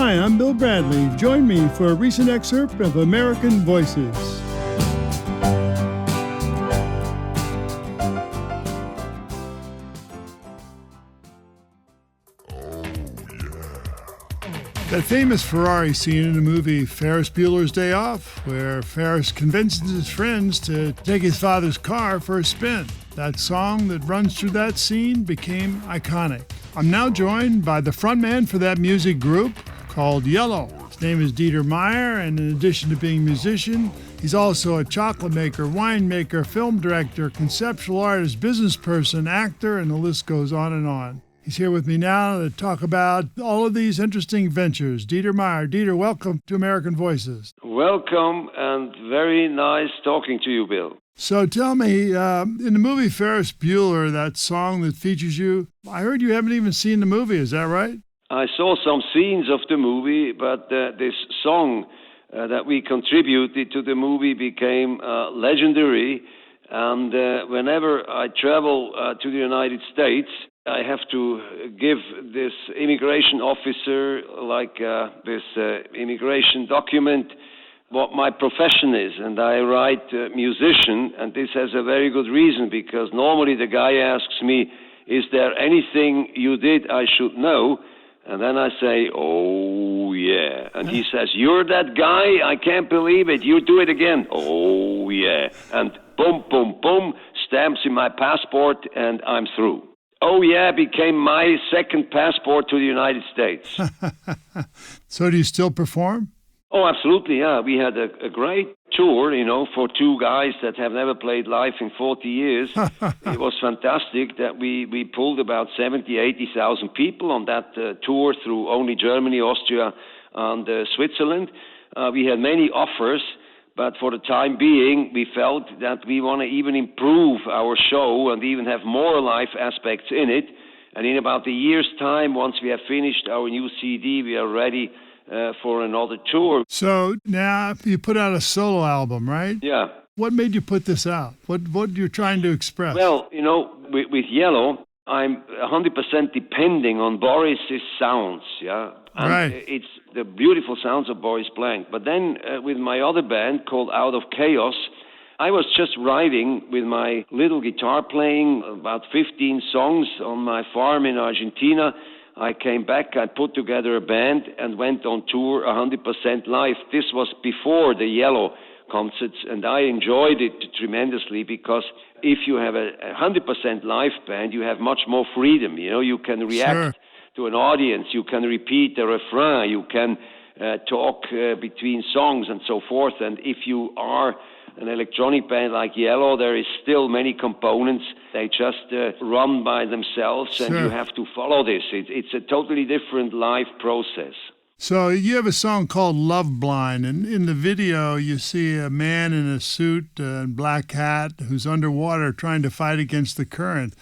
Hi, I'm Bill Bradley. Join me for a recent excerpt of American Voices. That famous Ferrari scene in the movie Ferris Bueller's Day Off, where Ferris convinces his friends to take his father's car for a spin. That song that runs through that scene became iconic. I'm now joined by the frontman for that music group called Yello. His name is Dieter Meier, and in addition to being a musician, he's also a chocolate maker, winemaker, film director, conceptual artist, business person, actor, and the list goes on and on. He's here with me now to talk about all of these interesting ventures. Dieter Meier. Dieter, welcome to American Voices. Welcome, and very nice talking to you, Bill. So tell me, in the movie Ferris Bueller, that song that features you, I heard you haven't even seen the movie. Is that right? I saw some scenes of the movie, but this song that we contributed to the movie became legendary. And whenever I travel to the United States, I have to give this immigration officer, this immigration document, what my profession is. And I write musician, and this has a very good reason, because normally the guy asks me, is there anything you did I should know? And then I say, oh, yeah. And he says, you're that guy? I can't believe it. You do it again. Oh, yeah. And boom, boom, boom, stamps in my passport, and I'm through. Oh, yeah, became my second passport to the United States. So do you still perform? Oh, absolutely, yeah. We had a great tour, for two guys that have never played live in 40 years. It was fantastic that we pulled about 70,000, 80,000 people on that tour through only Germany, Austria, and Switzerland. We had many offers, but for the time being, we felt that we want to even improve our show and even have more live aspects in it. And in about a year's time, once we have finished our new CD, we are ready for another tour. So now you put out a solo album, right? Yeah. What made you put this out? What you're trying to express? Well, with Yello, I'm 100% depending on Boris's sounds, yeah? And right. It's the beautiful sounds of Boris Blank. But then with my other band called Out of Chaos, I was just writing with my little guitar playing about 15 songs on my farm in Argentina. I came back, I put together a band and went on tour 100% live. This was before the Yello concerts, and I enjoyed it tremendously, because if you have a 100% live band, you have much more freedom. You can react to an audience, you can repeat the refrain, you can talk between songs and so forth. And if you are an electronic band like Yello, there is still many components. They just run by themselves, and you have to follow this. It's a totally different live process. So you have a song called Love Blind, and in the video you see a man in a suit and black hat who's underwater trying to fight against the current.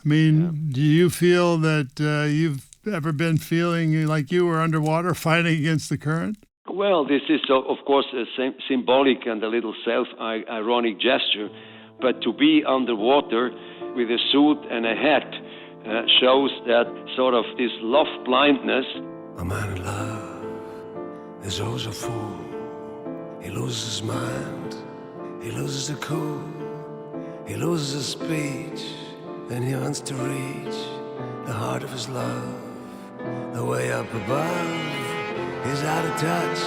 I mean, do you feel that you've ever been feeling like you were underwater fighting against the current? Well, this is, of course, a symbolic and a little self-ironic gesture, but to be underwater with a suit and a hat shows that sort of this love blindness. A man in love is always a fool. He loses his mind, he loses the cool, he loses his speech, then he wants to reach the heart of his love. The way up above, he's out of touch.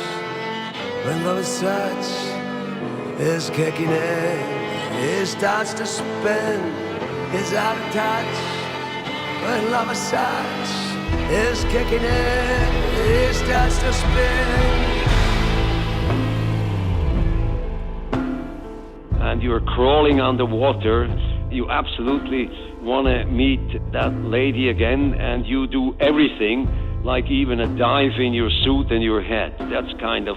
When love is touch is kicking in, he starts to spin. He's out of touch. When love is touch is kicking in, he starts to spin. And you're crawling underwater. You absolutely want to meet that lady again, and you do everything, like even a dive in your suit and your hat. That's kind of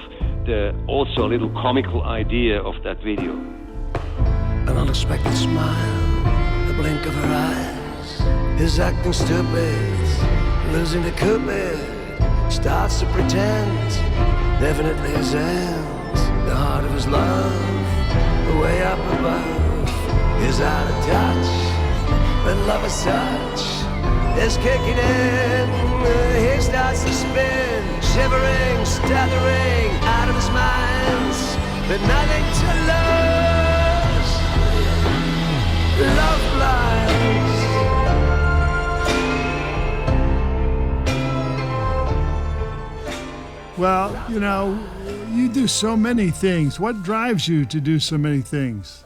also a little comical idea of that video. An unexpected smile, the blink of her eyes, is acting stupid, losing the cupid, starts to pretend, definitely his end, the heart of his love, way up above, is out of touch. When love is touch is kicking in, he starts to spin. shivering, stuttering, out of his mind, but nothing to lose. Love blinds. Well, you know, you do so many things. What drives you to do so many things?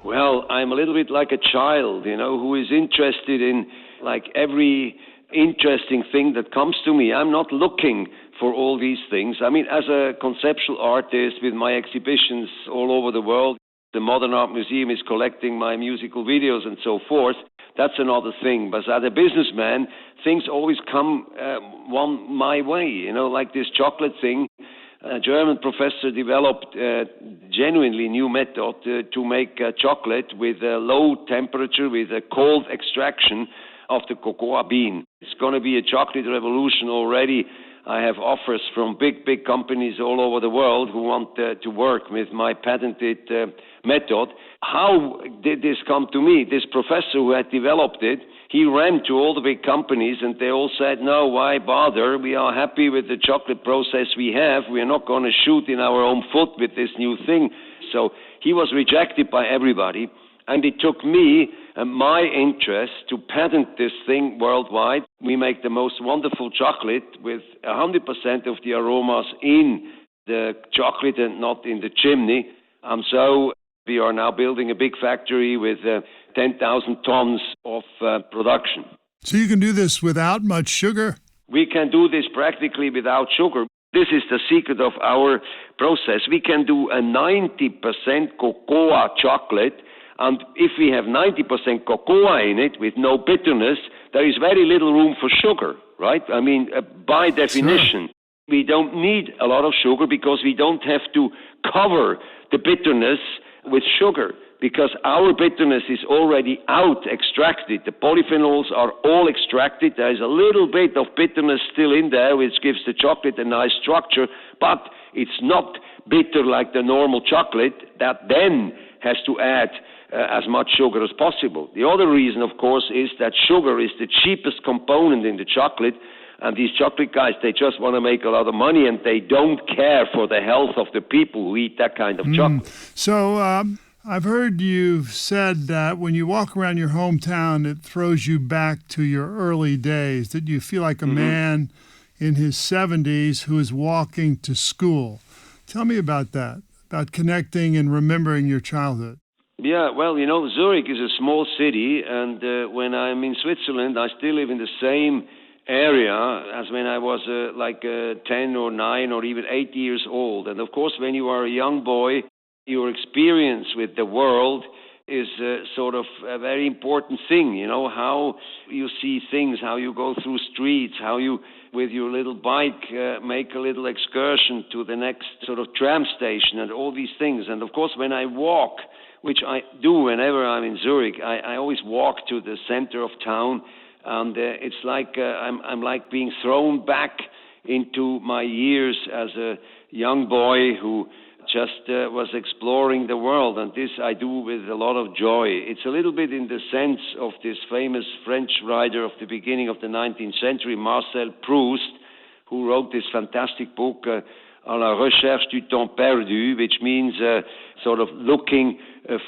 Well, I'm a little bit like a child, who is interested in like every interesting thing that comes to me. I'm not looking for all these things. I mean, as a conceptual artist with my exhibitions all over the world, the Modern Art Museum is collecting my musical videos and so forth. That's another thing. But as a businessman, things always come my way, like this chocolate thing. A German professor developed a genuinely new method to make chocolate with a low temperature, with a cold extraction of the cocoa bean. It's going to be a chocolate revolution already. I have offers from big companies all over the world who want to work with my patented method. How did this come to me? This professor who had developed it, he ran to all the big companies and they all said, no, why bother? We are happy with the chocolate process we have. We are not going to shoot in our own foot with this new thing. So he was rejected by everybody. And it took me and my interest to patent this thing worldwide. We make the most wonderful chocolate with 100% of the aromas in the chocolate and not in the chimney. And so we are now building a big factory with 10,000 tons of production. So you can do this without much sugar? We can do this practically without sugar. This is the secret of our process. We can do a 90% cocoa chocolate. And if we have 90% cocoa in it with no bitterness, there is very little room for sugar, right? I mean, by definition, we don't need a lot of sugar because we don't have to cover the bitterness with sugar because our bitterness is already extracted. The polyphenols are all extracted. There is a little bit of bitterness still in there, which gives the chocolate a nice structure, but it's not bitter like the normal chocolate that then has to add as much sugar as possible. The other reason, of course, is that sugar is the cheapest component in the chocolate, and these chocolate guys, they just want to make a lot of money, and they don't care for the health of the people who eat that kind of chocolate. So I've heard you've said that when you walk around your hometown, it throws you back to your early days, that you feel like a man in his 70s who is walking to school. Tell me about that, about connecting and remembering your childhood. Yeah, well, Zurich is a small city, and when I'm in Switzerland, I still live in the same area as when I was 10 or 9 or even 8 years old. And of course, when you are a young boy, your experience with the world is sort of a very important thing, how you see things, how you go through streets, how you, with your little bike, make a little excursion to the next sort of tram station and all these things. And of course, when I walk, which I do whenever I'm in Zurich, I always walk to the center of town, and it's like I'm like being thrown back into my years as a young boy who just was exploring the world, and this I do with a lot of joy. It's a little bit in the sense of this famous French writer of the beginning of the 19th century, Marcel Proust, who wrote this fantastic book, À la recherche du temps perdu, which means sort of looking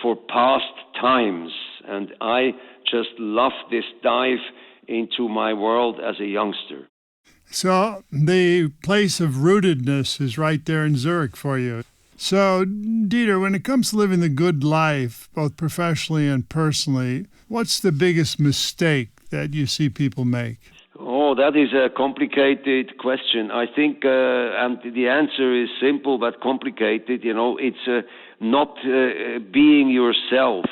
for past times. And I just love this dive into my world as a youngster. So the place of rootedness is right there in Zurich for you. So, Dieter, when it comes to living the good life, both professionally and personally, what's the biggest mistake that you see people make? Oh, that is a complicated question. I think, and the answer is simple but complicated. It's not being yourself.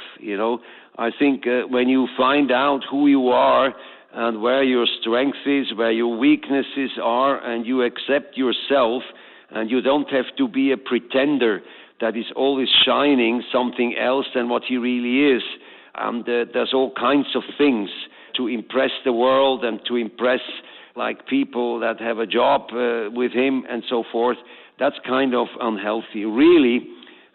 I think when you find out who you are and where your strength is, where your weaknesses are, and you accept yourself, and you don't have to be a pretender that is always shining something else than what he really is. And there's all kinds of things to impress the world and to impress like people that have a job with him and so forth. That's kind of unhealthy. Really,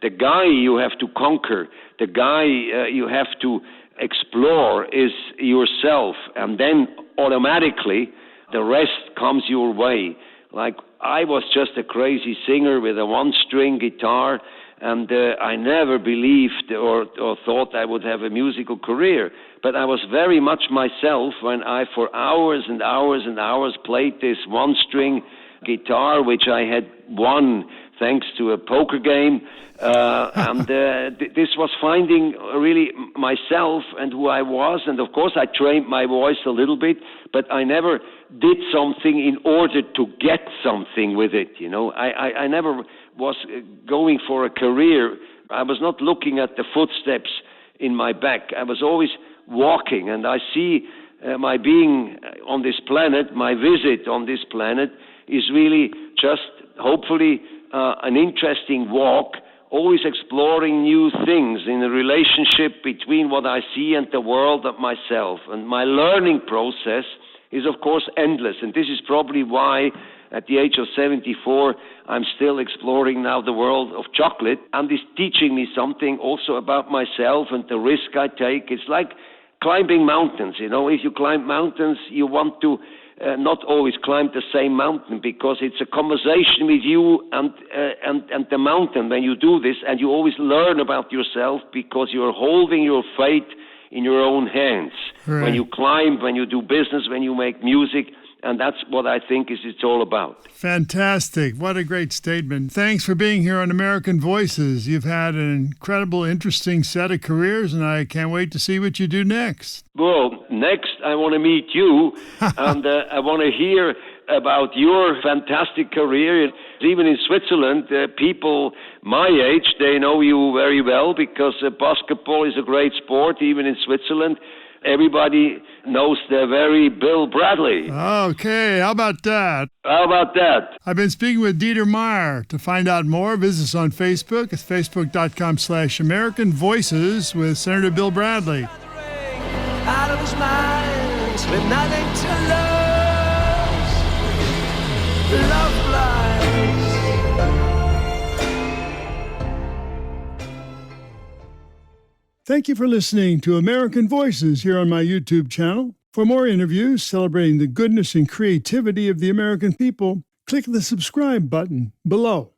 the guy you have to conquer, the guy you have to explore is yourself, and then automatically the rest comes your way. like I was just a crazy singer with a one-string guitar, and I never believed or thought I would have a musical career. But I was very much myself when I, for hours and hours and hours, played this one-string guitar, which I had won thanks to a poker game. This was finding really myself and who I was. And of course, I trained my voice a little bit, but I never did something in order to get something with it. You know, I never was going for a career. I was not looking at the footsteps in my back. I was always walking, and I see my being on this planet, my visit on this planet, is really just hopefully an interesting walk, always exploring new things in the relationship between what I see and the world and myself. And my learning process is, of course, endless. And this is probably why, at the age of 74, I'm still exploring now the world of chocolate. And it's teaching me something also about myself and the risk I take. It's like climbing mountains. You know, if you climb mountains, you want to not always climb the same mountain, because it's a conversation with you and the mountain when you do this, and you always learn about yourself because you're holding your fate in your own hands. Right. When you climb, when you do business, when you make music, and that's what I think it's all about. Fantastic. What a great statement. Thanks for being here on American Voices. You've had an incredible, interesting set of careers, and I can't wait to see what you do next. Well, next I want to meet you, and I want to hear about your fantastic career. Even in Switzerland, people my age, they know you very well, because basketball is a great sport, even in Switzerland. Everybody knows the very Bill Bradley. Okay, how about that? How about that? I've been speaking with Dieter Meier. To find out more, visit us on Facebook. It's facebook.com/American Voices with Senator Bill Bradley. Out of his mind, with nothing to lose. Love flies. Thank you for listening to American Voices here on my YouTube channel. For more interviews celebrating the goodness and creativity of the American people, click the subscribe button below.